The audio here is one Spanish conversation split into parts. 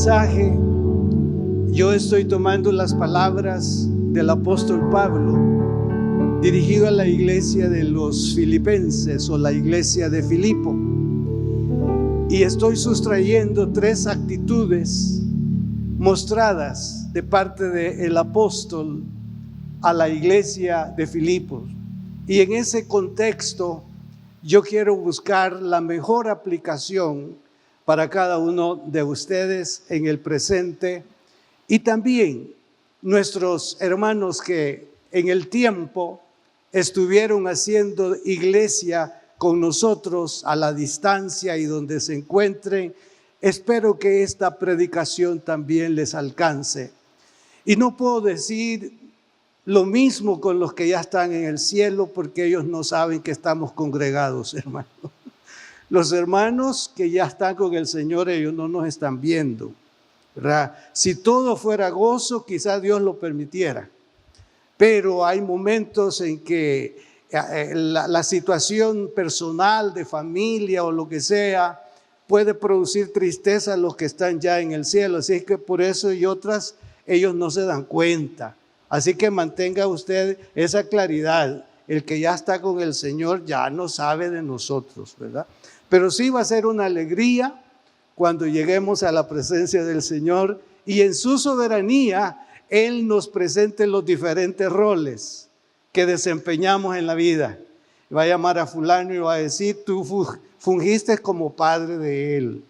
mensaje, yo estoy tomando las palabras del apóstol Pablo dirigido a la iglesia de los filipenses o la iglesia de Filipo, y estoy sustrayendo 3 actitudes mostradas de parte del apóstol a la iglesia de Filipos. Y en ese contexto yo quiero buscar la mejor aplicación para cada uno de ustedes en el presente, y también nuestros hermanos que en el tiempo estuvieron haciendo iglesia con nosotros a la distancia y donde se encuentren. Espero que esta predicación también les alcance. Y no puedo decir lo mismo con los que ya están en el cielo, porque ellos no saben que estamos congregados, hermanos. Los hermanos que ya están con el Señor, ellos no nos están viendo, ¿verdad? Si todo fuera gozo, quizás Dios lo permitiera. Pero hay momentos en que la situación personal de familia o lo que sea puede producir tristeza a los que están ya en el cielo. Así que por eso y otras, ellos no se dan cuenta. Así que mantenga usted esa claridad. El que ya está con el Señor ya no sabe de nosotros, ¿verdad? Pero sí va a ser una alegría cuando lleguemos a la presencia del Señor y en su soberanía Él nos presente los diferentes roles que desempeñamos en la vida. Va a llamar a fulano y va a decir: tú fungiste como padre de él,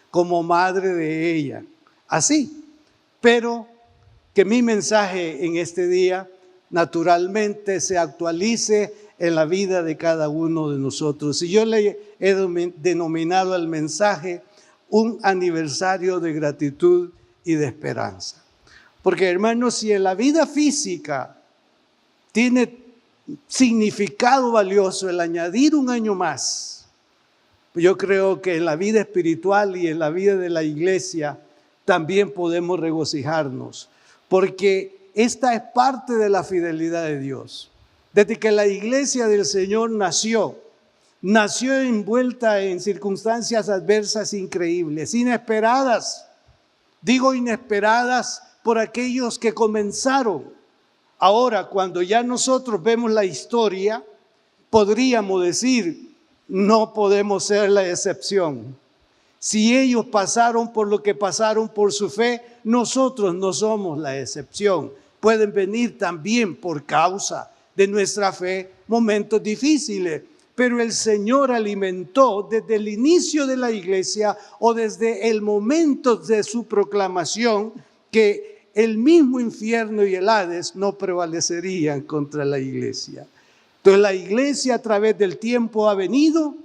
como madre de ella, así. Pero que mi mensaje en este día naturalmente se actualice en la vida de cada uno de nosotros. Y yo le he denominado al mensaje un aniversario de gratitud y de esperanza. Porque, hermanos, si en la vida física tiene significado valioso el añadir un año más, yo creo que en la vida espiritual y en la vida de la iglesia también podemos regocijarnos, porque esta es parte de la fidelidad de Dios. Desde que la iglesia del Señor nació envuelta en circunstancias adversas increíbles, inesperadas. Digo inesperadas por aquellos que comenzaron. Ahora, cuando ya nosotros vemos la historia, podríamos decir: no podemos ser la excepción. Si ellos pasaron por lo que pasaron por su fe, nosotros no somos la excepción. Pueden venir también por causa de nuestra fe momentos difíciles, pero el Señor alimentó desde el inicio de la iglesia o desde el momento de su proclamación que el mismo infierno y el Hades no prevalecerían contra la iglesia. Entonces la iglesia a través del tiempo ha venido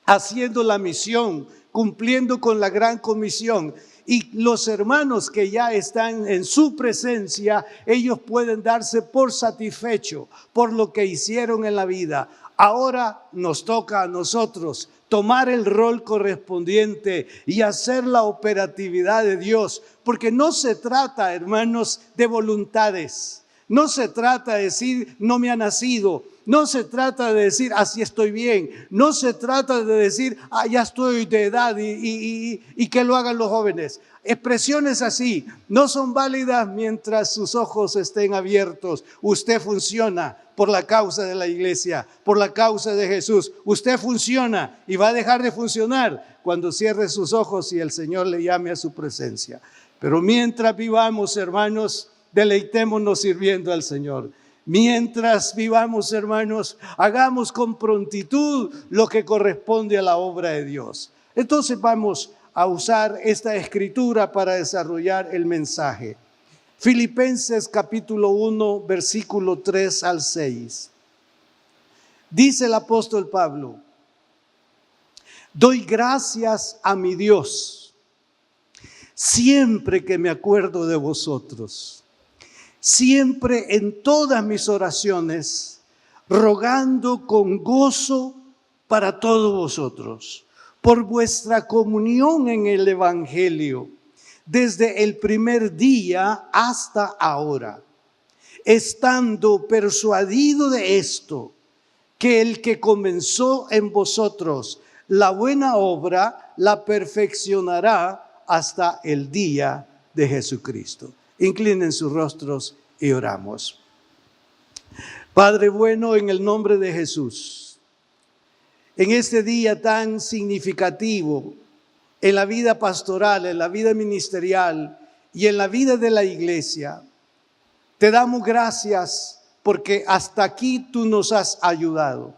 haciendo la misión, cumpliendo con la gran comisión. Y los hermanos que ya están en su presencia, ellos pueden darse por satisfechos por lo que hicieron en la vida. Ahora nos toca a nosotros tomar el rol correspondiente y hacer la operatividad de Dios. Porque no se trata, hermanos, de voluntades. No se trata de decir: no me ha nacido. No se trata de decir: así estoy bien. No se trata de decir: ya estoy de edad y que lo hagan los jóvenes. Expresiones así no son válidas mientras sus ojos estén abiertos. Usted funciona por la causa de la iglesia, por la causa de Jesús. Usted funciona y va a dejar de funcionar cuando cierre sus ojos y el Señor le llame a su presencia. Pero mientras vivamos, hermanos, deleitémonos sirviendo al Señor. Mientras vivamos, hermanos, hagamos con prontitud lo que corresponde a la obra de Dios. Entonces vamos a usar esta escritura para desarrollar el mensaje. Filipenses capítulo 1, versículo 3 al 6. Dice el apóstol Pablo: doy gracias a mi Dios siempre que me acuerdo de vosotros, siempre en todas mis oraciones, rogando con gozo para todos vosotros, por vuestra comunión en el Evangelio, desde el primer día hasta ahora, estando persuadido de esto, que el que comenzó en vosotros la buena obra, la perfeccionará hasta el día de Jesucristo. Inclinen sus rostros y oramos. Padre bueno, en el nombre de Jesús, en este día tan significativo en la vida pastoral, en la vida ministerial y en la vida de la iglesia, te damos gracias porque hasta aquí tú nos has ayudado.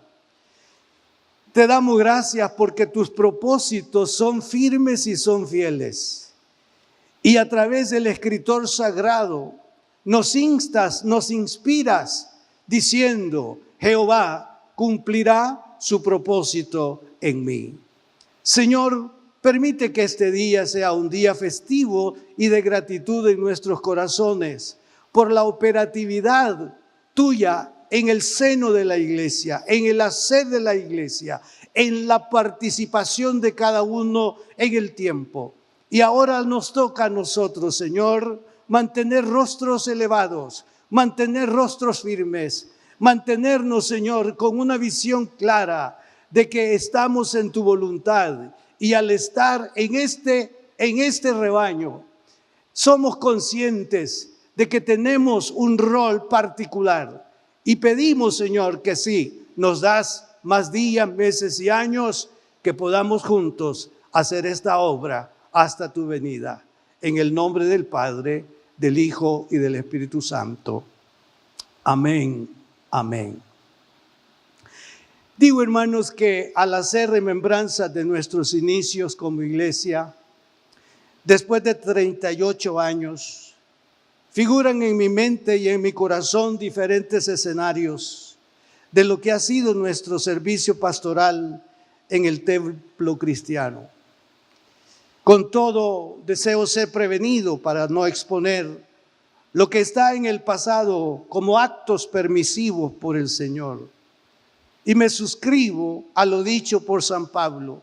Te damos gracias porque tus propósitos son firmes y son fieles. Y a través del escritor sagrado nos instas, nos inspiras diciendo: Jehová cumplirá su propósito en mí. Señor, permite que este día sea un día festivo y de gratitud en nuestros corazones por la operatividad tuya en el seno de la iglesia, en el hacer de la iglesia, en la participación de cada uno en el tiempo. Y ahora nos toca a nosotros, Señor, mantener rostros elevados, mantener rostros firmes, mantenernos, Señor, con una visión clara de que estamos en tu voluntad. Y al estar en este rebaño, somos conscientes de que tenemos un rol particular. Y pedimos, Señor, que sí, nos das más días, meses y años, que podamos juntos hacer esta obra hasta tu venida. En el nombre del Padre, del Hijo y del Espíritu Santo. Amén, amén. Digo, hermanos, que al hacer remembranza de nuestros inicios como iglesia, después de 38 años, figuran en mi mente y en mi corazón diferentes escenarios de lo que ha sido nuestro servicio pastoral en el templo cristiano. Con todo, deseo ser prevenido para no exponer lo que está en el pasado como actos permisivos por el Señor. Y me suscribo a lo dicho por San Pablo.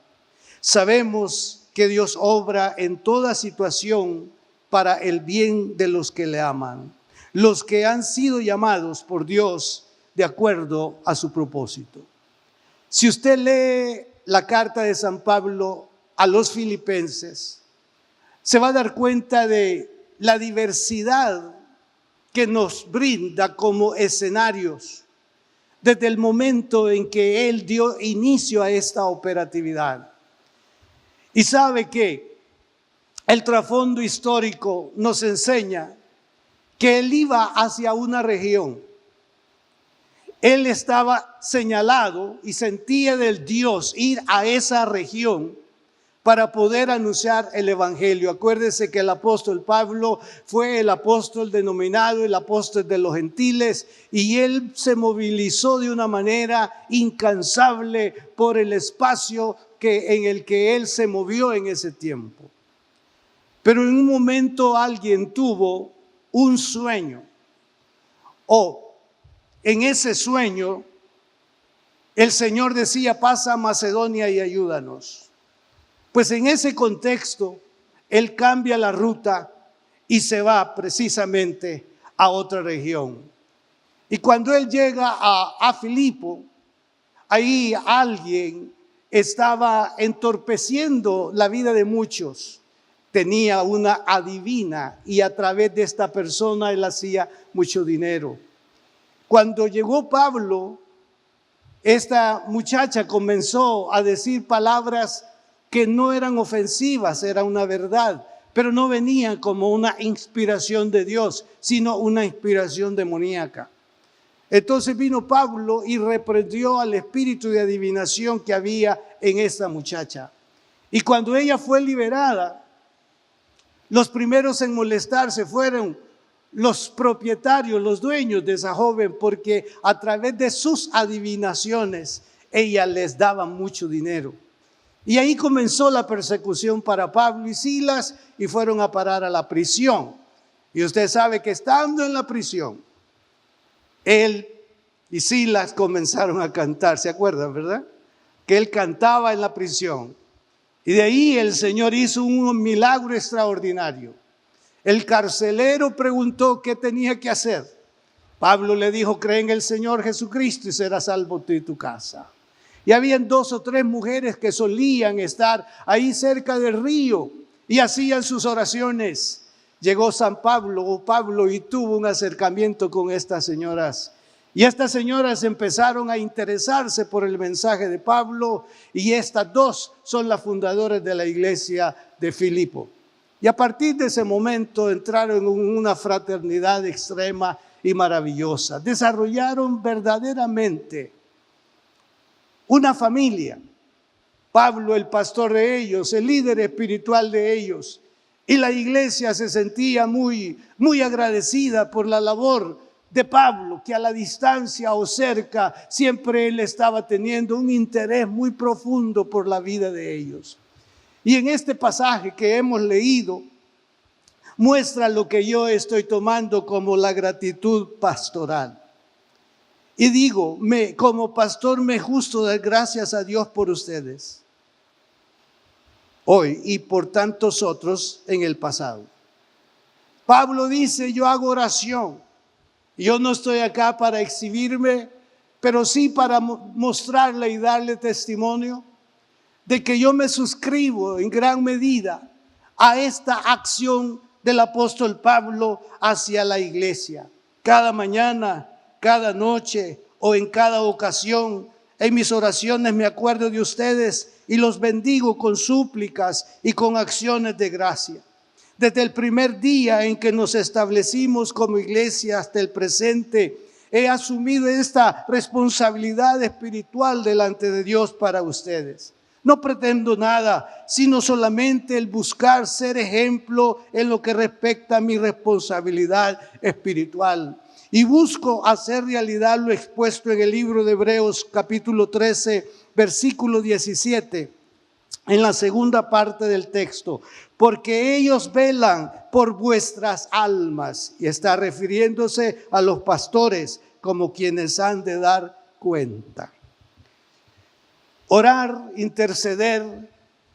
Sabemos que Dios obra en toda situación para el bien de los que le aman, los que han sido llamados por Dios de acuerdo a su propósito. Si usted lee la carta de San Pablo a los filipenses, se va a dar cuenta de la diversidad que nos brinda como escenarios desde el momento en que él dio inicio a esta operatividad. Y sabe que el trasfondo histórico nos enseña que él iba hacia una región. Él estaba señalado y sentía del Dios ir a esa región para poder anunciar el evangelio. Acuérdese que el apóstol Pablo fue el apóstol denominado el apóstol de los gentiles, y él se movilizó de una manera incansable por el espacio en el que él se movió en ese tiempo. Pero en un momento alguien tuvo un sueño, o en ese sueño el Señor decía: pasa a Macedonia y ayúdanos. Pues en ese contexto él cambia la ruta y se va precisamente a otra región. Y cuando él llega a Filipo, ahí alguien estaba entorpeciendo la vida de muchos. Tenía una adivina y a través de esta persona él hacía mucho dinero. Cuando llegó Pablo, esta muchacha comenzó a decir palabras que no eran ofensivas, era una verdad, pero no venían como una inspiración de Dios, sino una inspiración demoníaca. Entonces vino Pablo y reprendió al espíritu de adivinación que había en esta muchacha. Y cuando ella fue liberada, los primeros en molestarse fueron los propietarios, los dueños de esa joven, porque a través de sus adivinaciones ella les daba mucho dinero. Y ahí comenzó la persecución para Pablo y Silas, y fueron a parar a la prisión. Y usted sabe que estando en la prisión, él y Silas comenzaron a cantar. ¿Se acuerdan, verdad? Que él cantaba en la prisión. Y de ahí el Señor hizo un milagro extraordinario. El carcelero preguntó qué tenía que hacer. Pablo le dijo: cree en el Señor Jesucristo y serás salvo tú y tu casa. Y habían 2 o 3 mujeres que solían estar ahí cerca del río, y hacían sus oraciones. Llegó San Pablo y tuvo un acercamiento con estas señoras. Y estas señoras empezaron a interesarse por el mensaje de Pablo, y estas dos son las fundadoras de la iglesia de Filipo. Y a partir de ese momento entraron en una fraternidad extrema y maravillosa. Desarrollaron verdaderamente una familia. Pablo, el pastor de ellos, el líder espiritual de ellos. Y la iglesia se sentía muy agradecida por la labor de Pablo, que a la distancia o cerca siempre él estaba teniendo un interés muy profundo por la vida de ellos. Y en este pasaje que hemos leído, muestra lo que yo estoy tomando como la gratitud pastoral. Y digo, como pastor me gusto dar gracias a Dios por ustedes hoy y por tantos otros en el pasado. Pablo dice, yo hago oración. Yo no estoy acá para exhibirme, pero sí para mostrarle y darle testimonio de que yo me suscribo en gran medida a esta acción del apóstol Pablo hacia la iglesia. Cada mañana, cada noche o en cada ocasión, en mis oraciones me acuerdo de ustedes y los bendigo con súplicas y con acciones de gracia. Desde el primer día en que nos establecimos como iglesia hasta el presente, he asumido esta responsabilidad espiritual delante de Dios para ustedes. No pretendo nada, sino solamente el buscar ser ejemplo en lo que respecta a mi responsabilidad espiritual. Y busco hacer realidad lo expuesto en el libro de Hebreos capítulo 13, versículo 17, en la segunda parte del texto. Porque ellos velan por vuestras almas. Y está refiriéndose a los pastores como quienes han de dar cuenta. Orar, interceder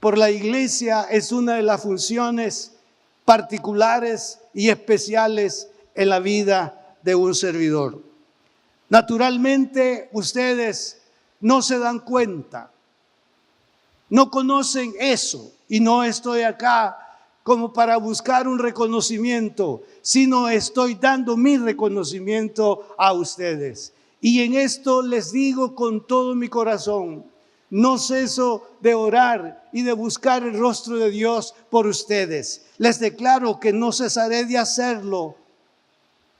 por la iglesia es una de las funciones particulares y especiales en la vida de un servidor. Naturalmente, ustedes no se dan cuenta, no conocen eso, y no estoy acá como para buscar un reconocimiento, sino estoy dando mi reconocimiento a ustedes. Y en esto les digo con todo mi corazón, no ceso de orar y de buscar el rostro de Dios por ustedes. Les declaro que no cesaré de hacerlo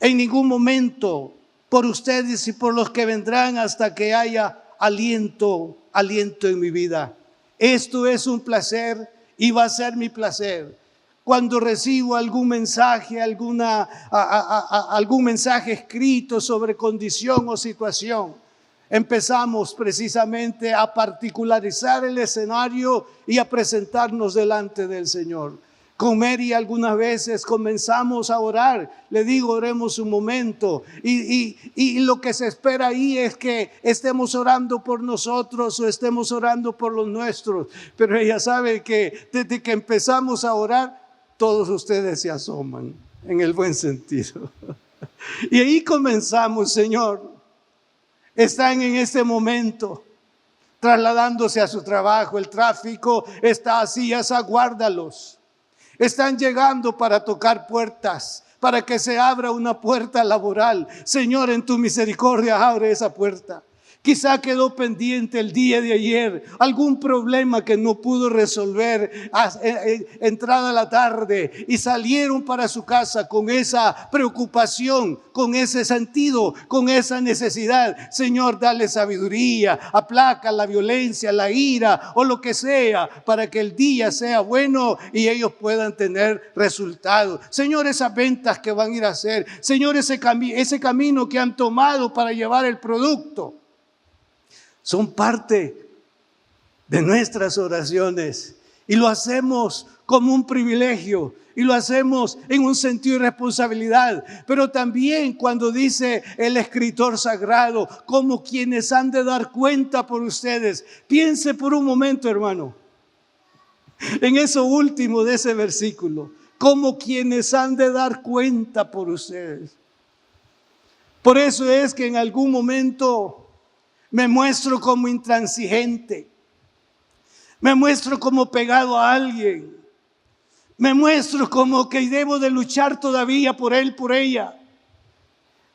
en ningún momento por ustedes y por los que vendrán hasta que haya aliento en mi vida. Esto es un placer y va a ser mi placer. Cuando recibo algún mensaje, algún mensaje escrito sobre condición o situación, empezamos precisamente a particularizar el escenario y a presentarnos delante del Señor. Con Mary algunas veces comenzamos a orar, le digo, oremos un momento, y lo que se espera ahí es que estemos orando por nosotros o estemos orando por los nuestros, pero ella sabe que desde que empezamos a orar, todos ustedes se asoman, en el buen sentido. Y ahí comenzamos, Señor, están en este momento trasladándose a su trabajo, el tráfico está así, aguárdalos. Están llegando para tocar puertas, para que se abra una puerta laboral. Señor, en tu misericordia abre esa puerta. Quizá quedó pendiente el día de ayer algún problema que no pudo resolver entrada la tarde y salieron para su casa con esa preocupación, con ese sentido, con esa necesidad. Señor, dale sabiduría, aplaca la violencia, la ira o lo que sea para que el día sea bueno y ellos puedan tener resultados. Señor, esas ventas que van a ir a hacer, Señor, ese camino que han tomado para llevar el producto. Son parte de nuestras oraciones y lo hacemos como un privilegio y lo hacemos en un sentido de responsabilidad, pero también cuando dice el escritor sagrado, como quienes han de dar cuenta por ustedes. Piense por un momento, hermano, en eso último de ese versículo, como quienes han de dar cuenta por ustedes. Por eso es que en algún momento me muestro como intransigente, me muestro como pegado a alguien, Me muestro como que debo de luchar todavía por él, por ella.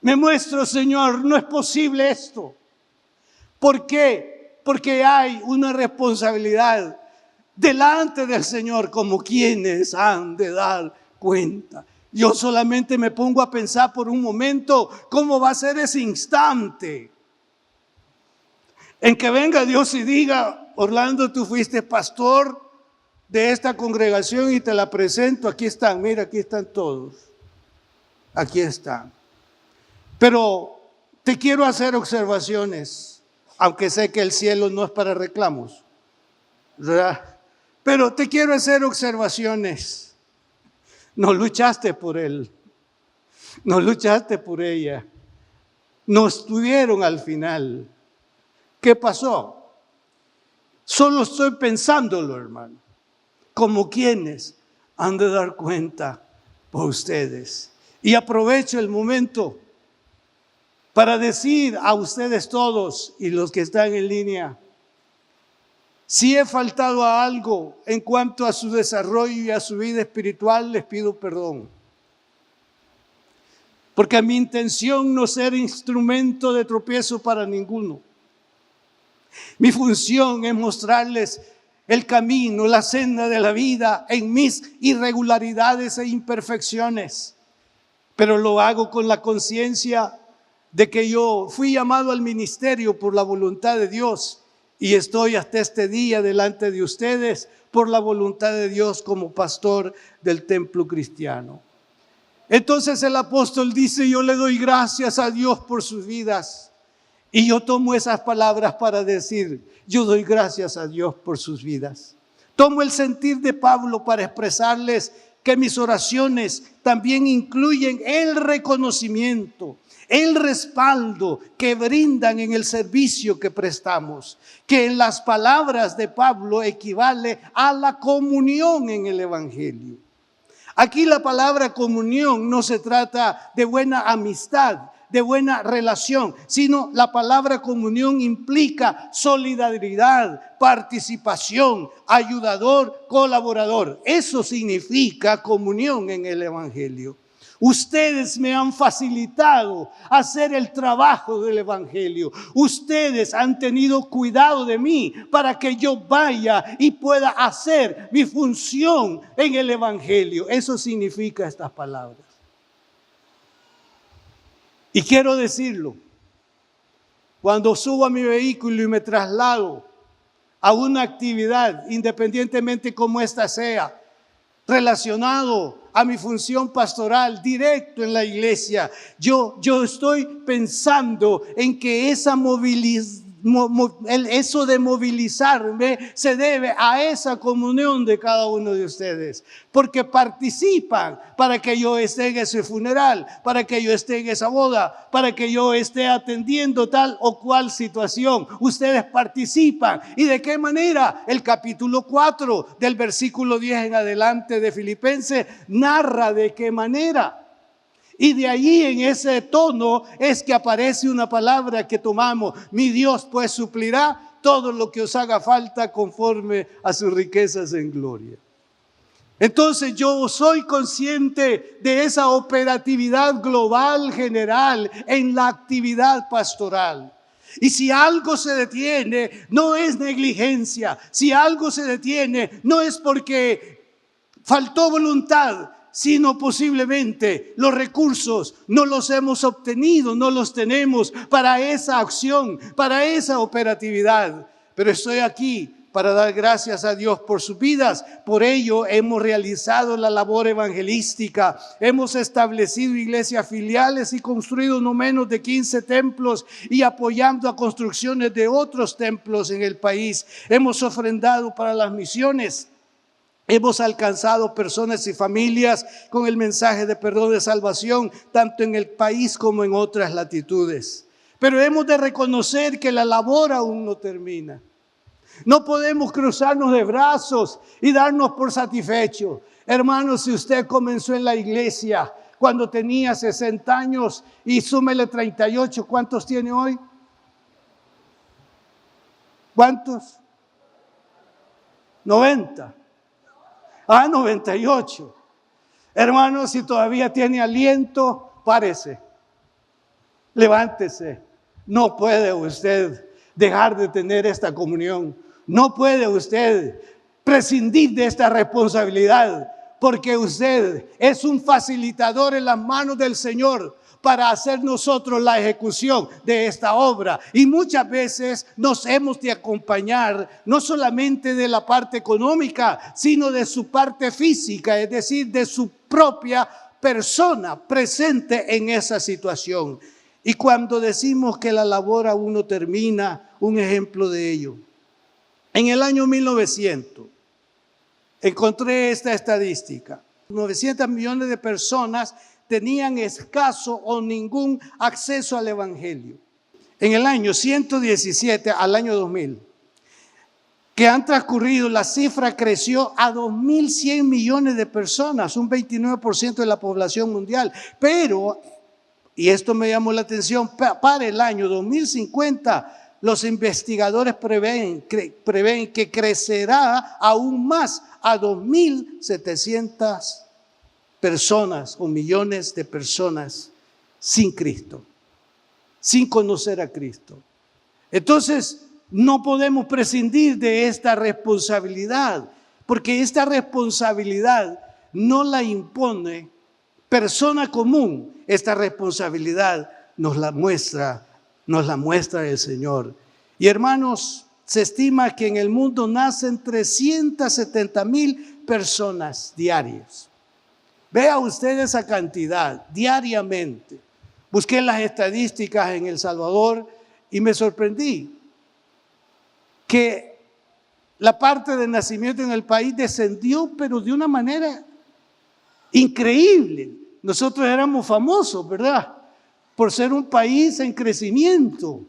Me muestro, Señor, no es posible esto. ¿Por qué? Porque hay una responsabilidad delante del Señor, como quienes han de dar cuenta. Yo solamente me pongo a pensar por un momento cómo va a ser ese instante en que venga Dios y diga: Orlando, tú fuiste pastor de esta congregación y te la presento. Aquí están, mira, aquí están todos. Aquí están. Pero te quiero hacer observaciones, aunque sé que el cielo no es para reclamos, ¿verdad? Pero te quiero hacer observaciones. No luchaste por él, no luchaste por ella, no estuvieron al final. ¿Qué pasó? Solo estoy pensándolo, hermano, como quienes han de dar cuenta por ustedes. Y aprovecho el momento para decir a ustedes todos y los que están en línea: si he faltado a algo en cuanto a su desarrollo y a su vida espiritual, les pido perdón. Porque a mi intención no ser instrumento de tropiezo para ninguno. Mi función es mostrarles el camino, la senda de la vida en mis irregularidades e imperfecciones. Pero lo hago con la conciencia de que yo fui llamado al ministerio por la voluntad de Dios y estoy hasta este día delante de ustedes por la voluntad de Dios como pastor del templo cristiano. Entonces el apóstol dice: yo le doy gracias a Dios por sus vidas. Y yo tomo esas palabras para decir: yo doy gracias a Dios por sus vidas. Tomo el sentir de Pablo para expresarles que mis oraciones también incluyen el reconocimiento, el respaldo que brindan en el servicio que prestamos, que en las palabras de Pablo equivale a la comunión en el Evangelio. Aquí la palabra comunión no se trata de buena amistad, de buena relación, sino la palabra comunión implica solidaridad, participación, ayudador, colaborador. Eso significa comunión en el Evangelio. Ustedes me han facilitado hacer el trabajo del Evangelio. Ustedes han tenido cuidado de mí para que yo vaya y pueda hacer mi función en el Evangelio. Eso significa estas palabras. Y quiero decirlo, cuando subo a mi vehículo y me traslado a una actividad, independientemente como esta sea, relacionado a mi función pastoral directo en la iglesia, yo estoy pensando en que esa eso de movilizarme se debe a esa comunión de cada uno de ustedes, porque participan para que yo esté en ese funeral, para que yo esté en esa boda, para que yo esté atendiendo tal o cual situación. Ustedes participan. ¿Y de qué manera? El capítulo 4 del versículo 10 en adelante de Filipenses narra de qué manera. Y de allí, en ese tono, es que aparece una palabra que tomamos: mi Dios pues suplirá todo lo que os haga falta conforme a sus riquezas en gloria. Entonces yo soy consciente de esa operatividad global general en la actividad pastoral. Y si algo se detiene, no es negligencia. Si algo se detiene, no es porque faltó voluntad, sino posiblemente los recursos no los hemos obtenido, no los tenemos para esa acción, para esa operatividad. Pero estoy aquí para dar gracias a Dios por sus vidas. Por ello hemos realizado la labor evangelística, hemos establecido iglesias filiales y construido no menos de 15 templos y apoyando a construcciones de otros templos en el país. Hemos ofrendado para las misiones. Hemos alcanzado personas y familias con el mensaje de perdón, de salvación, tanto en el país como en otras latitudes. Pero hemos de reconocer que la labor aún no termina. No podemos cruzarnos de brazos y darnos por satisfechos. Hermanos, si usted comenzó en la iglesia cuando tenía 60 años y súmele 38, ¿cuántos tiene hoy? ¿Cuántos? 90. 98. Hermano, si todavía tiene aliento, párese, levántese. No puede usted dejar de tener esta comunión. No puede usted prescindir de esta responsabilidad, porque usted es un facilitador en las manos del Señor para hacer nosotros la ejecución de esta obra. Y muchas veces nos hemos de acompañar no solamente de la parte económica, sino de su parte física, es decir, de su propia persona presente en esa situación. Y cuando decimos que la labor aún no termina, un ejemplo de ello. En el año 1900, encontré esta estadística. 900 millones de personas tenían escaso o ningún acceso al Evangelio. En el año 117 al año 2000, que han transcurrido, la cifra creció a 2.100 millones de personas, un 29% de la población mundial. Pero, y esto me llamó la atención, para el año 2050, los investigadores prevén que crecerá aún más a 2.700 personas o millones de personas sin Cristo, sin conocer a Cristo. Entonces, no podemos prescindir de esta responsabilidad, porque esta responsabilidad no la impone persona común. Esta responsabilidad nos la muestra el Señor. Y hermanos, se estima que en el mundo nacen 370,000 personas diarias. Vea usted esa cantidad diariamente. Busqué las estadísticas en El Salvador y me sorprendí que la parte de nacimiento en el país descendió, pero de una manera increíble. Nosotros éramos famosos, ¿verdad?, por ser un país en crecimiento.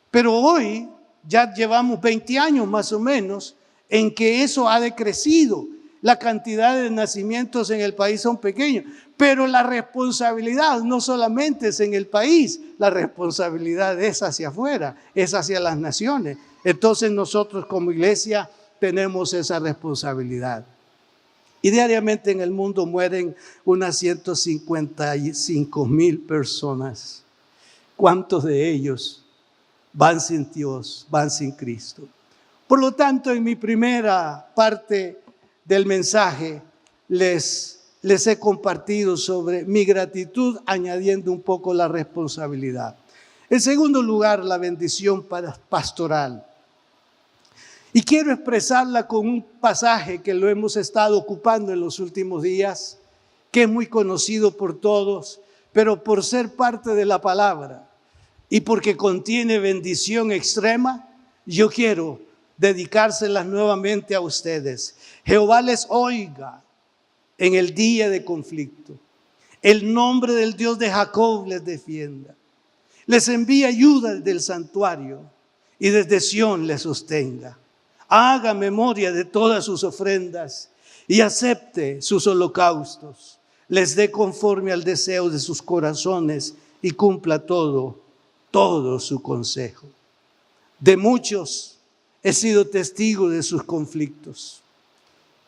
Pero hoy ya llevamos 20 años más o menos en que eso ha decrecido. La cantidad de nacimientos en el país son pequeños, pero la responsabilidad no solamente es en el país, la responsabilidad es hacia afuera, es hacia las naciones. Entonces nosotros como iglesia tenemos esa responsabilidad. Y diariamente en el mundo mueren unas 155,000 personas. ¿Cuántos de ellos van sin Dios, van sin Cristo? Por lo tanto, en mi primera parte del mensaje les he compartido sobre mi gratitud, añadiendo un poco la responsabilidad. En segundo lugar, la bendición pastoral. Y quiero expresarla con un pasaje que lo hemos estado ocupando en los últimos días, que es muy conocido por todos, pero por ser parte de la palabra y porque contiene bendición extrema, yo quiero dedicárselas nuevamente a ustedes. Jehová les oiga en el día de conflicto. El nombre del Dios de Jacob les defienda. Les envíe ayuda del santuario y desde Sión les sostenga. Haga memoria de todas sus ofrendas y acepte sus holocaustos. Les dé conforme al deseo de sus corazones y cumpla todo su consejo. De muchos he sido testigo de sus conflictos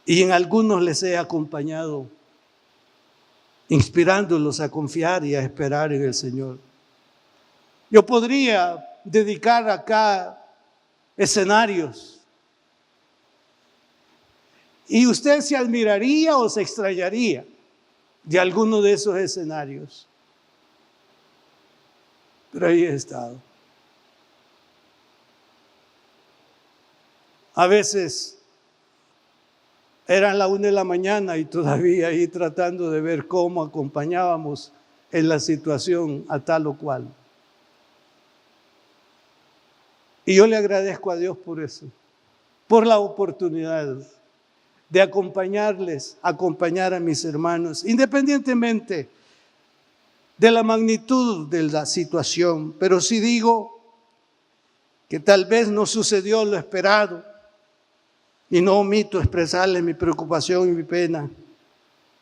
y en algunos les he acompañado, inspirándolos a confiar y a esperar en el Señor. Yo podría dedicar acá escenarios y usted se admiraría o se extrañaría de alguno de esos escenarios. Pero ahí he estado. A veces eran las 1 de la mañana y todavía ahí tratando de ver cómo acompañábamos en la situación a tal o cual. Y yo le agradezco a Dios por eso, por la oportunidad de acompañar a mis hermanos, independientemente de la magnitud de la situación. Pero sí digo que tal vez no sucedió lo esperado y no omito expresarle mi preocupación y mi pena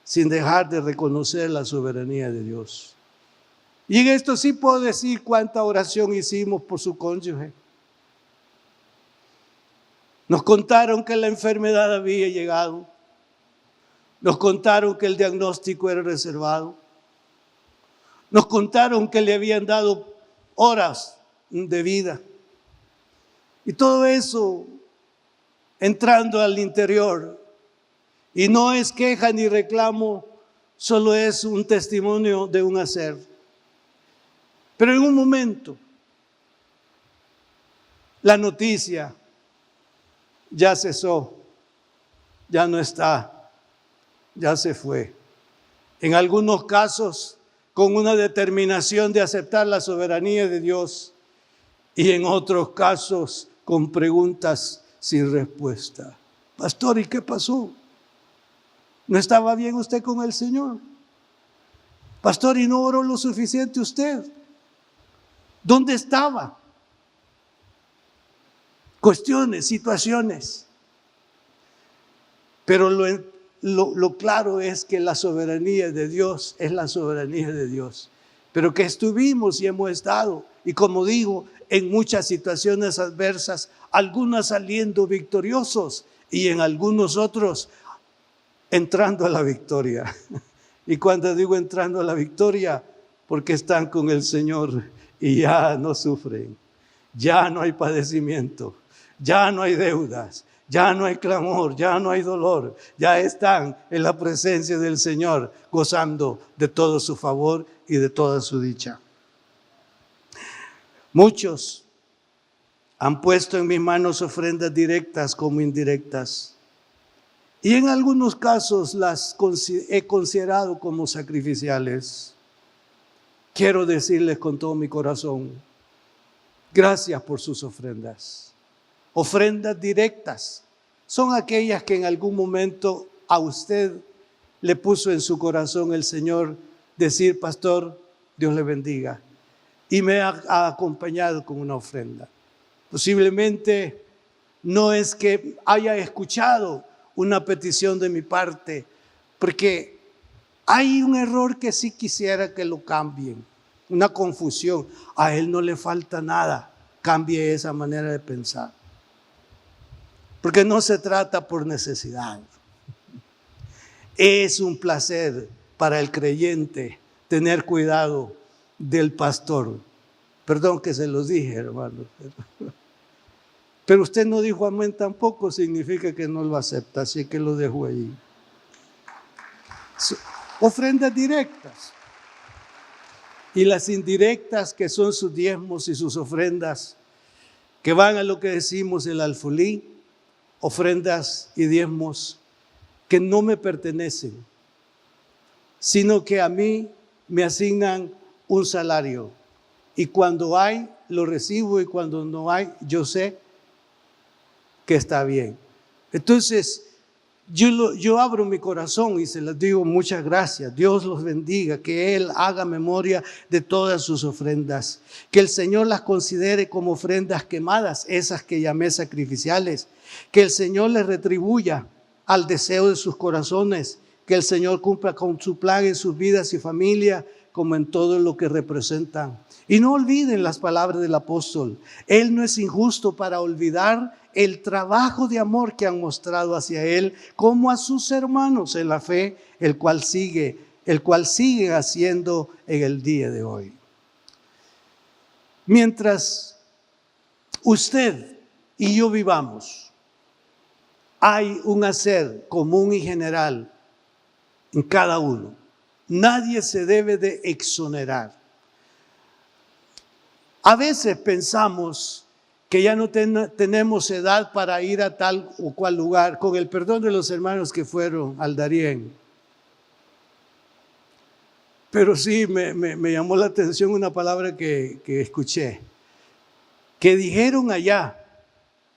sin dejar de reconocer la soberanía de Dios. Y en esto sí puedo decir cuánta oración hicimos por su cónyuge. Nos contaron que la enfermedad había llegado Nos contaron que el diagnóstico era reservado. Nos contaron que le habían dado horas de vida. Y todo eso entrando al interior. Y no es queja ni reclamo, solo es un testimonio de un hacer. Pero en un momento, la noticia ya cesó, ya no está, ya se fue. En algunos casos, con una determinación de aceptar la soberanía de Dios, y en otros casos, con preguntas sin respuesta. Pastor, ¿y qué pasó? ¿No estaba bien usted con el Señor? Pastor, ¿y no oró lo suficiente usted? ¿Dónde estaba? Cuestiones, situaciones. Pero lo claro es que la soberanía de Dios es la soberanía de Dios. Pero que estuvimos y hemos estado, y como digo, en muchas situaciones adversas, algunas saliendo victoriosos y en algunos otros entrando a la victoria. Y cuando digo entrando a la victoria, porque están con el Señor y ya no sufren, ya no hay padecimiento, ya no hay deudas, ya no hay clamor, ya no hay dolor, ya están en la presencia del Señor, gozando de todo su favor y de toda su dicha. Muchos han puesto en mis manos ofrendas directas como indirectas. Y en algunos casos las he considerado como sacrificiales. Quiero decirles con todo mi corazón, gracias por sus ofrendas. Ofrendas directas son aquellas que en algún momento a usted le puso en su corazón el Señor decir, pastor, Dios le bendiga. Y me ha acompañado con una ofrenda. Posiblemente no es que haya escuchado una petición de mi parte, porque hay un error que sí quisiera que lo cambien, una confusión. A él no le falta nada, cambie esa manera de pensar. Porque no se trata por necesidad. Es un placer para el creyente tener cuidado del pastor. Perdón que se los dije, hermanos. Pero usted no dijo amén tampoco, significa que no lo acepta, así que lo dejo ahí. Ofrendas directas. Y las indirectas, que son sus diezmos y sus ofrendas, que van a lo que decimos el alfolí, ofrendas y diezmos que no me pertenecen, sino que a mí me asignan un salario. Y cuando hay, lo recibo, y cuando no hay, yo sé que está bien. Entonces, yo abro mi corazón y se les digo muchas gracias. Dios los bendiga, que Él haga memoria de todas sus ofrendas. Que el Señor las considere como ofrendas quemadas, esas que llamé sacrificiales. Que el Señor les retribuya al deseo de sus corazones. Que el Señor cumpla con su plan en sus vidas y familia, como en todo lo que representan. Y no olviden las palabras del apóstol. Él no es injusto para olvidar el trabajo de amor que han mostrado hacia Él, como a sus hermanos en la fe, el cual siguen haciendo en el día de hoy. Mientras usted y yo vivamos, hay un hacer común y general en cada uno. Nadie se debe de exonerar. A veces pensamos que ya no tenemos edad para ir a tal o cual lugar, con el perdón de los hermanos que fueron al Darién. Pero sí me llamó la atención una palabra que escuché, que dijeron allá,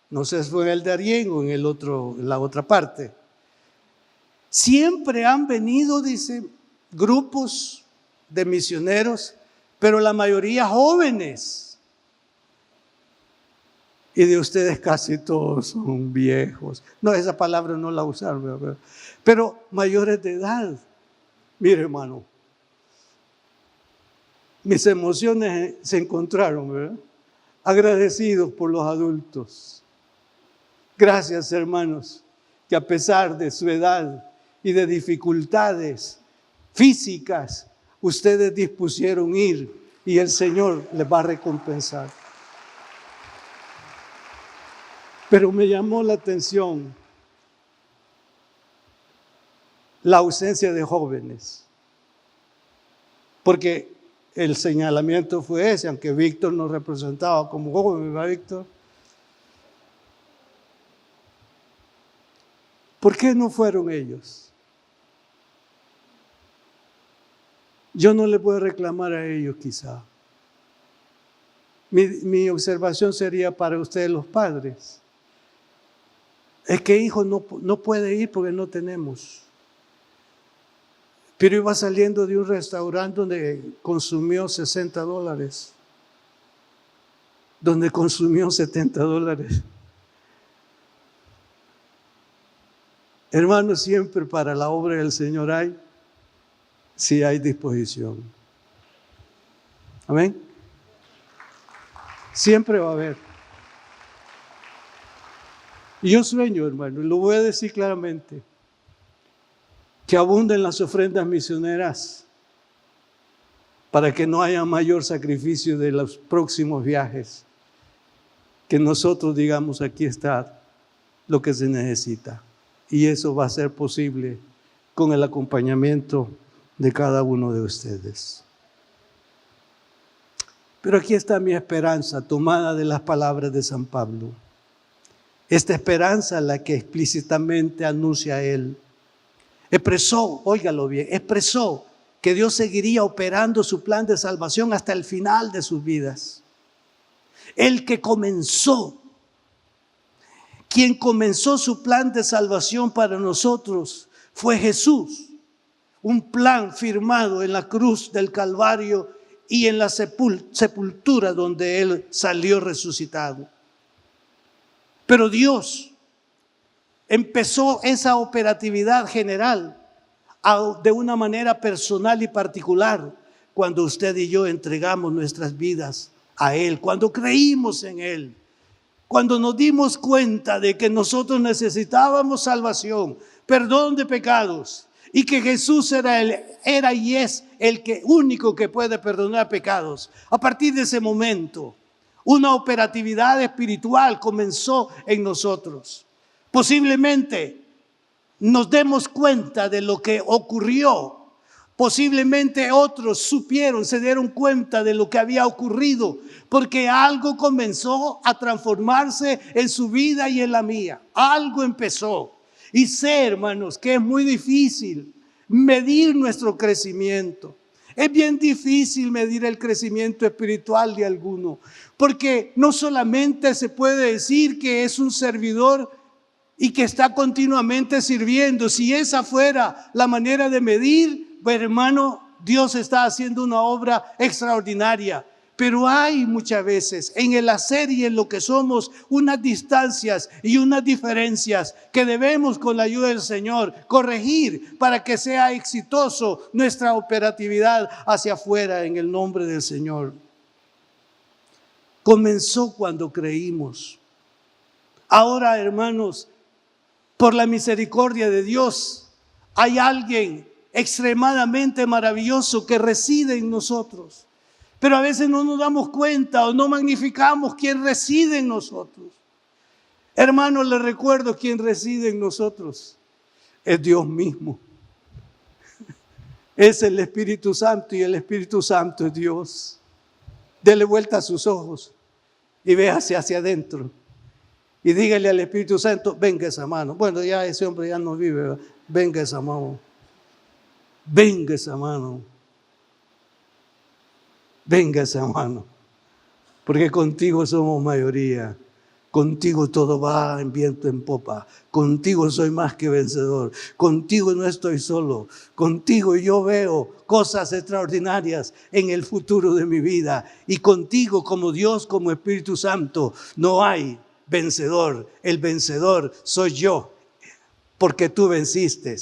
no sé si fue en el Darién o en la otra parte. Siempre han venido, dice, grupos de misioneros, pero la mayoría jóvenes. Y de ustedes casi todos son viejos. No, esa palabra no la usaron, ¿verdad? Pero mayores de edad. Mire, hermano, mis emociones se encontraron, ¿verdad? Agradecidos por los adultos. Gracias, hermanos, que a pesar de su edad y de dificultades físicas, ustedes dispusieron ir y el Señor les va a recompensar. Pero me llamó la atención la ausencia de jóvenes, porque el señalamiento fue ese, aunque Víctor nos representaba como joven, ¿verdad, Víctor? ¿Por qué no fueron ellos? Yo no le puedo reclamar a ellos quizá. Mi observación sería para ustedes los padres. Es que hijo no puede ir porque no tenemos. Pero iba saliendo de un restaurante donde consumió $60, donde consumió $70. Hermanos, siempre para la obra del Señor hay, si hay disposición. Amén. Siempre va a haber. Y yo sueño, hermano, y lo voy a decir claramente, que abunden las ofrendas misioneras para que no haya mayor sacrificio de los próximos viajes. Que nosotros digamos, aquí está lo que se necesita. Y eso va a ser posible con el acompañamiento de cada uno de ustedes. Pero aquí está mi esperanza, tomada de las palabras de San Pablo. Esta esperanza la que explícitamente anuncia él. Expresó, óigalo bien, expresó que Dios seguiría operando su plan de salvación hasta el final de sus vidas. El que comenzó, quien comenzó su plan de salvación para nosotros fue Jesús. Un plan firmado en la cruz del Calvario y en la sepultura donde Él salió resucitado. Pero Dios empezó esa operatividad general de una manera personal y particular cuando usted y yo entregamos nuestras vidas a Él, cuando creímos en Él, cuando nos dimos cuenta de que nosotros necesitábamos salvación, perdón de pecados, y que Jesús era y es el único que puede perdonar pecados. A partir de ese momento, una operatividad espiritual comenzó en nosotros. Posiblemente nos demos cuenta de lo que ocurrió. Posiblemente otros se dieron cuenta de lo que había ocurrido, porque algo comenzó a transformarse en su vida y en la mía. Algo empezó. Y sé, hermanos, que es muy difícil medir nuestro crecimiento. Es bien difícil medir el crecimiento espiritual de alguno, porque no solamente se puede decir que es un servidor y que está continuamente sirviendo. Si esa fuera la manera de medir, pues, hermano, Dios está haciendo una obra extraordinaria. Pero hay muchas veces en el hacer y en lo que somos unas distancias y unas diferencias que debemos, con la ayuda del Señor, corregir para que sea exitoso nuestra operatividad hacia afuera en el nombre del Señor. Comenzó cuando creímos. Ahora, hermanos, por la misericordia de Dios, hay alguien extremadamente maravilloso que reside en nosotros. Pero a veces no nos damos cuenta o no magnificamos quién reside en nosotros. Hermanos, les recuerdo quién reside en nosotros. Es Dios mismo. Es el Espíritu Santo y el Espíritu Santo es Dios. Dele vuelta a sus ojos y véase hacia adentro. Y dígale al Espíritu Santo, venga esa mano. Bueno, ya ese hombre ya no vive, ¿verdad? Venga esa mano. Venga esa mano. Venga esa mano, porque contigo somos mayoría, contigo todo va en viento en popa, contigo soy más que vencedor, contigo no estoy solo, contigo yo veo cosas extraordinarias en el futuro de mi vida y contigo como Dios, como Espíritu Santo, no hay vencedor, el vencedor soy yo, porque tú venciste,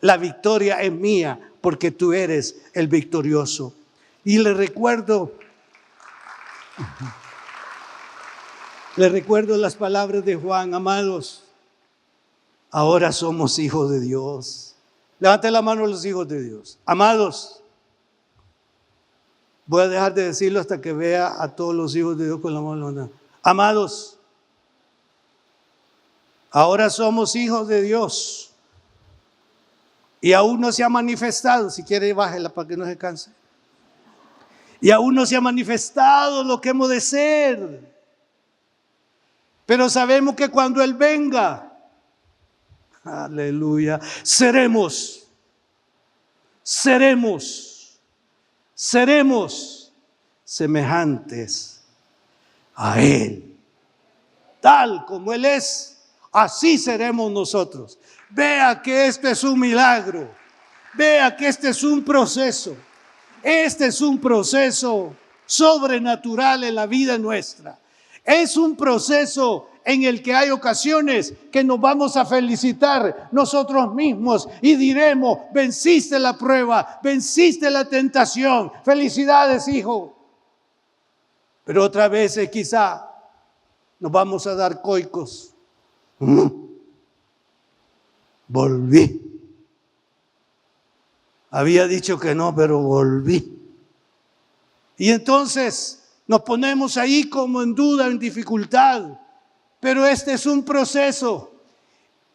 la victoria es mía, porque tú eres el victorioso. Y le recuerdo las palabras de Juan, amados, ahora somos hijos de Dios. Levanten la mano los hijos de Dios. Amados, voy a dejar de decirlo hasta que vea a todos los hijos de Dios con la mano levantada. Amados, ahora somos hijos de Dios y aún no se ha manifestado. Si quiere, bájela para que no se canse. Y aún no se ha manifestado lo que hemos de ser. Pero sabemos que cuando Él venga, aleluya, seremos semejantes a Él. Tal como Él es, así seremos nosotros. Vea que este es un milagro. Vea que este es un proceso. Este es un proceso sobrenatural en la vida nuestra. Es un proceso en el que hay ocasiones que nos vamos a felicitar nosotros mismos y diremos: venciste la prueba, venciste la tentación, felicidades, hijo. Pero otras veces quizá nos vamos a dar coicos. Volví. Había dicho que no, pero volví. Y entonces nos ponemos ahí como en duda, en dificultad. Pero este es un proceso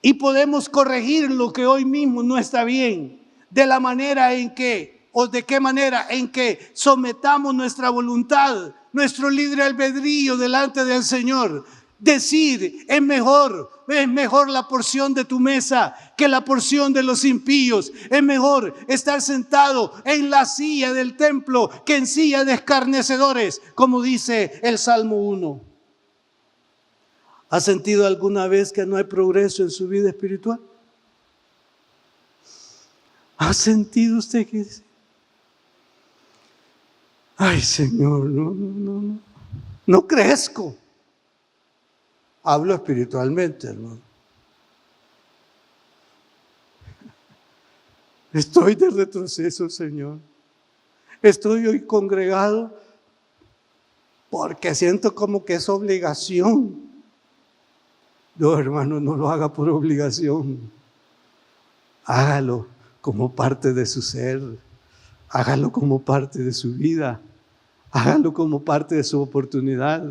y podemos corregir lo que hoy mismo no está bien, de la manera en que, o de qué manera en que sometamos nuestra voluntad, nuestro libre albedrío delante del Señor. Decir: es mejor la porción de tu mesa que la porción de los impíos. Es mejor estar sentado en la silla del templo que en silla de escarnecedores, como dice el Salmo 1. ¿Ha sentido alguna vez que no hay progreso en su vida espiritual? ¿Ha sentido usted que dice: ay, Señor, no crezco? Hablo espiritualmente, hermano. Estoy de retroceso, Señor. Estoy hoy congregado porque siento como que es obligación. No, hermano, no lo haga por obligación. Hágalo como parte de su ser. Hágalo como parte de su vida. Hágalo como parte de su oportunidad.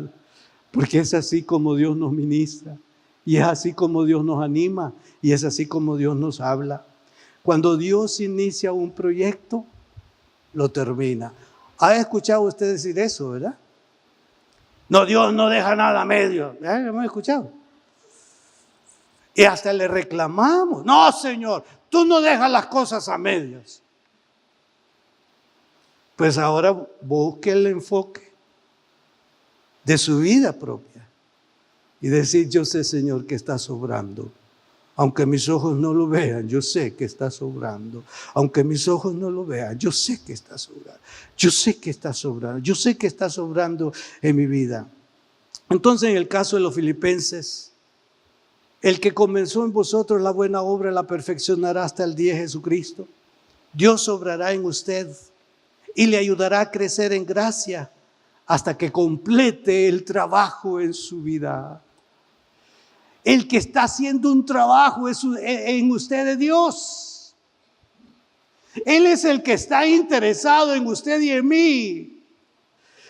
Porque es así como Dios nos ministra. Y es así como Dios nos anima. Y es así como Dios nos habla. Cuando Dios inicia un proyecto, lo termina. ¿Ha escuchado usted decir eso, verdad? No, Dios no deja nada a medio. ¿Lo hemos escuchado? Y hasta le reclamamos: no, Señor, tú no dejas las cosas a medias. Pues ahora busque el enfoque de su vida propia y decir: yo sé, Señor, que está sobrando. Aunque mis ojos no lo vean, yo sé que está sobrando. Aunque mis ojos no lo vean, yo sé que está sobrando. Yo sé que está sobrando. Yo sé que está sobrando en mi vida. Entonces, en el caso de los filipenses, el que comenzó en vosotros la buena obra la perfeccionará hasta el día de Jesucristo. Dios obrará en usted y le ayudará a crecer en gracia hasta que complete el trabajo en su vida. El que está haciendo un trabajo en usted es Dios. Él es el que está interesado en usted y en mí.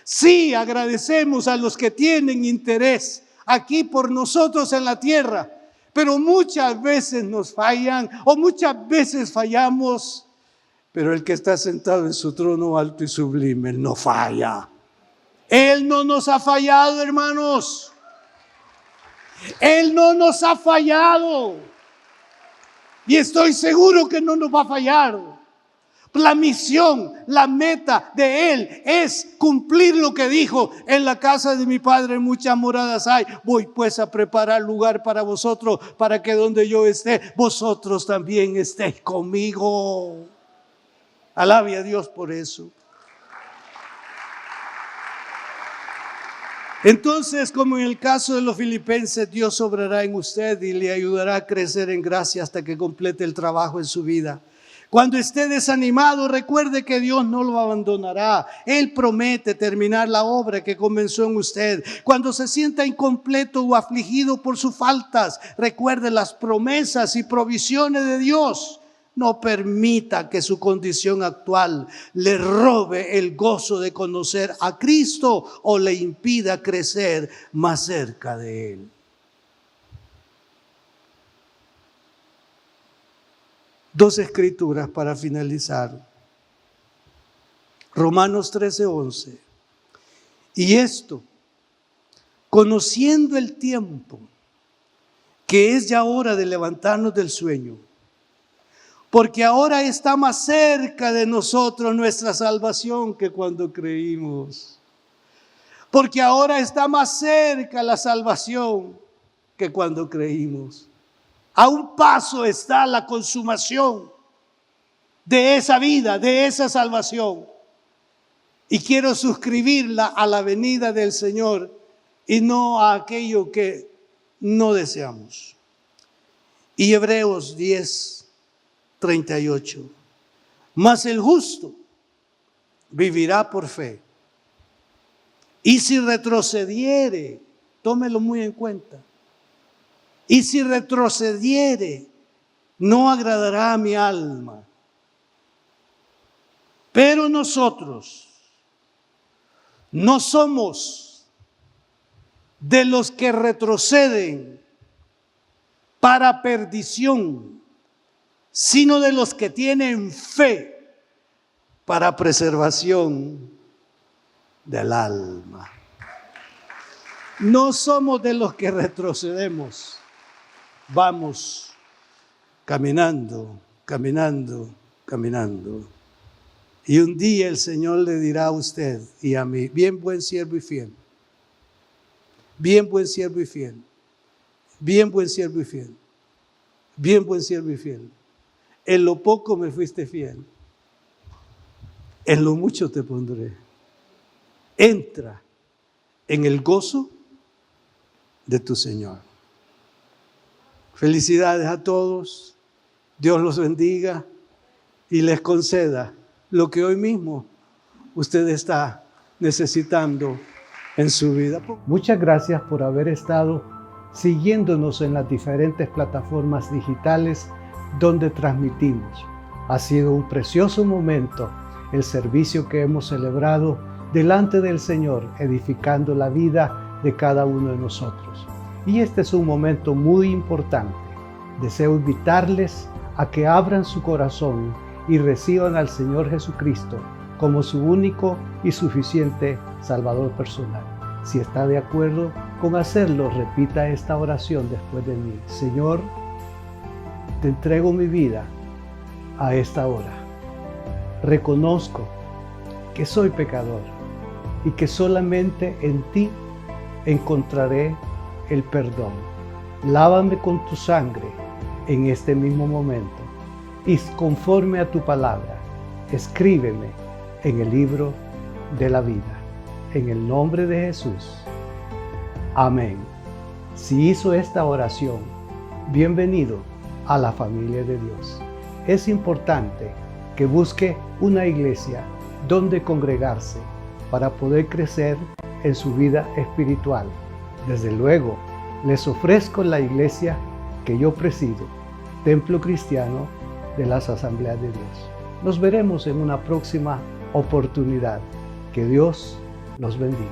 Sí, agradecemos a los que tienen interés aquí por nosotros en la tierra, pero muchas veces nos fallan o muchas veces fallamos. Pero el que está sentado en su trono alto y sublime, Él no falla. Él no nos ha fallado, hermanos. Él no nos ha fallado. Y estoy seguro que no nos va a fallar. La misión, la meta de Él es cumplir lo que dijo: en la casa de mi Padre muchas moradas hay. Voy pues a preparar lugar para vosotros, para que donde yo esté, vosotros también estéis conmigo. Alabe a Dios por eso. Entonces, como en el caso de los filipenses, Dios obrará en usted y le ayudará a crecer en gracia hasta que complete el trabajo en su vida. Cuando esté desanimado, recuerde que Dios no lo abandonará. Él promete terminar la obra que comenzó en usted. Cuando se sienta incompleto o afligido por sus faltas, recuerde las promesas y provisiones de Dios. No permita que su condición actual le robe el gozo de conocer a Cristo o le impida crecer más cerca de Él. Dos escrituras para finalizar. Romanos 13:11. Y esto, conociendo el tiempo, que es ya hora de levantarnos del sueño, porque ahora está más cerca de nosotros nuestra salvación que cuando creímos. Porque ahora está más cerca la salvación que cuando creímos. A un paso está la consumación de esa vida, de esa salvación. Y quiero suscribirla a la venida del Señor y no a aquello que no deseamos. Y Hebreos 10:38. Mas el justo vivirá por fe. Y si retrocediere, tómelo muy en cuenta. Y si retrocediere, no agradará a mi alma. Pero nosotros no somos de los que retroceden para perdición, sino de los que tienen fe para preservación del alma. No somos de los que retrocedemos. Vamos caminando, caminando, caminando. Y un día el Señor le dirá a usted y a mí: bien buen siervo y fiel. Bien buen siervo y fiel. Bien buen siervo y fiel. Bien buen siervo y fiel. En lo poco me fuiste fiel. En lo mucho te pondré. Entra en el gozo de tu Señor. Felicidades a todos. Dios los bendiga y les conceda lo que hoy mismo usted está necesitando en su vida. Muchas gracias por haber estado siguiéndonos en las diferentes plataformas digitales donde transmitimos. Ha sido un precioso momento el servicio que hemos celebrado delante del Señor, edificando la vida de cada uno de nosotros. Y este es un momento muy importante. Deseo invitarles a que abran su corazón y reciban al Señor Jesucristo como su único y suficiente Salvador personal. Si está de acuerdo con hacerlo, repita esta oración después de mí. Señor, te entrego mi vida a esta hora. Reconozco que soy pecador y que solamente en ti encontraré el perdón. Lávame con tu sangre en este mismo momento y conforme a tu palabra, escríbeme en el libro de la vida. En el nombre de Jesús. Amén. Si hizo esta oración, bienvenido a la familia de Dios. Es importante que busque una iglesia donde congregarse para poder crecer en su vida espiritual. Desde luego, les ofrezco la iglesia que yo presido, Templo Cristiano de las Asambleas de Dios. Nos veremos en una próxima oportunidad. Que Dios los bendiga.